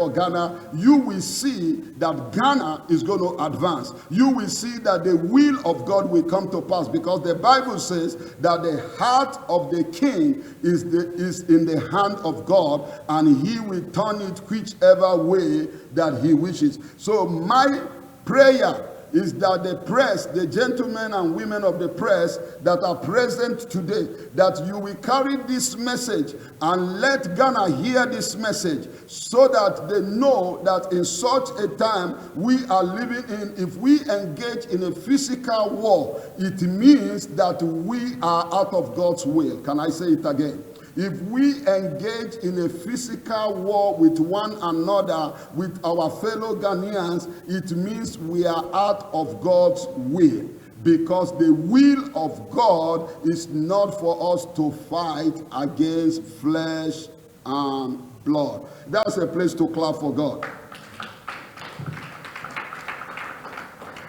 for Ghana, you will see that Ghana is going to advance. You will see that the will of God will come to pass, because the Bible says that the heart of the king is in the hand of God, and he will turn it whichever way that he wishes. So my prayer is that the press, the gentlemen and women of the press that are present today, that you will carry this message and let Ghana hear this message, so that they know that in such a time we are living in, if we engage in a physical war, it means that we are out of God's will. Can I say it again? If we engage in a physical war with one another, with our fellow Ghanaians, it means we are out of God's will. Because the will of God is not for us to fight against flesh and blood. That's a place to clap for God.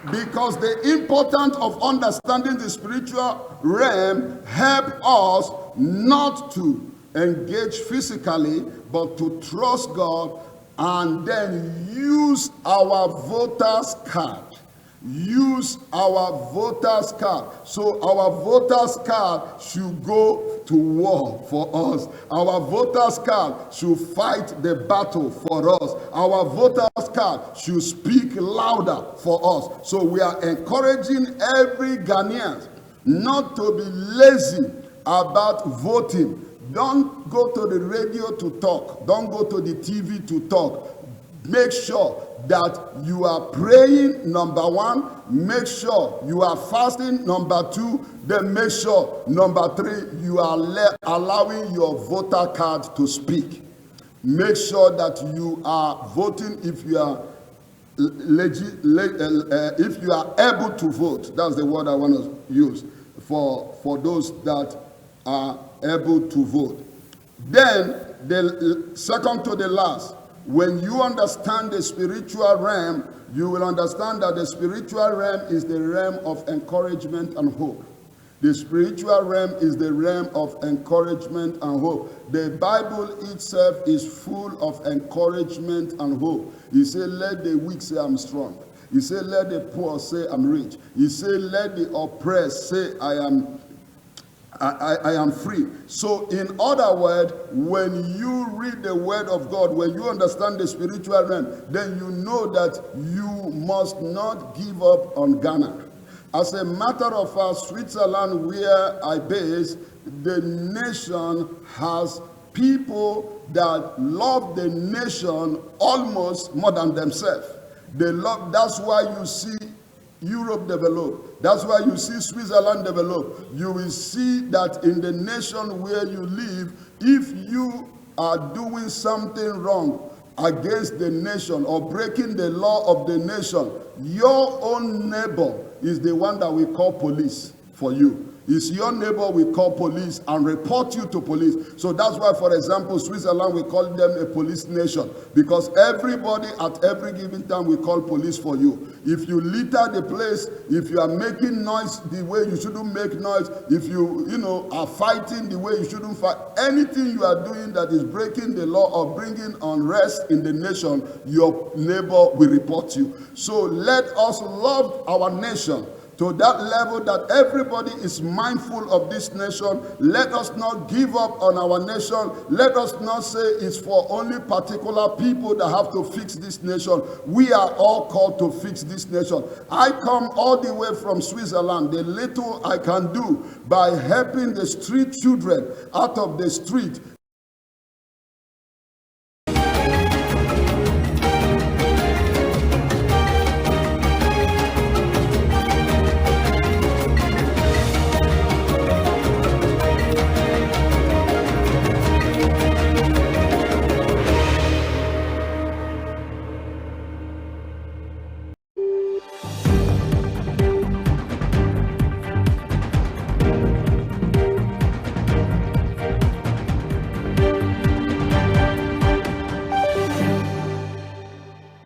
Because the importance of understanding the spiritual realm help us not to engage physically, but to trust God and then use our voters card. Use our voters card. So our voters card should go to war for us. Our voters card should fight the battle for us. Our voters card should speak louder for us. So we are encouraging every Ghanaian not to be lazy about voting. Don't go to the radio to talk. Don't go to the TV to talk. Make sure that you are praying, number one. Make sure you are fasting, number two. Then make sure, number three, you are allowing your voter card to speak. Make sure that you are voting if you are if you are able to vote. That's the word I want to use for those that are able to vote. Then the second to the last, when you understand the spiritual realm, you will understand that the spiritual realm is the realm of encouragement and hope. The spiritual realm is the realm of encouragement and hope. The Bible itself is full of encouragement and hope. He said, let the weak say I'm strong. He said, let the poor say I'm rich. He said, let the oppressed say I am free. So in other words, when you read the word of God, when you understand the spiritual realm, then you know that you must not give up on Ghana. As a matter of fact, Switzerland, where I base, the nation has people that love the nation almost more than themselves. They love, that's why you see Europe develop. That's why you see Switzerland develop. You will see that in the nation where you live, if you are doing something wrong against the nation or breaking the law of the nation, your own neighbor is the one that will call police for you. It's your neighbor will call police and report you to police. So that's why, for example, Switzerland, we call them a police nation, because everybody at every given time will call police for you. If you litter the place, if you are making noise the way you shouldn't make noise, if you are fighting the way you shouldn't fight, anything you are doing that is breaking the law or bringing unrest in the nation, your neighbor will report you. So let us love our nation to that level that everybody is mindful of this nation. Let us not give up on our nation. Let us not say it's for only particular people that have to fix this nation. We are all called to fix this nation. I come all the way from Switzerland. The little I can do by helping the street children out of the street,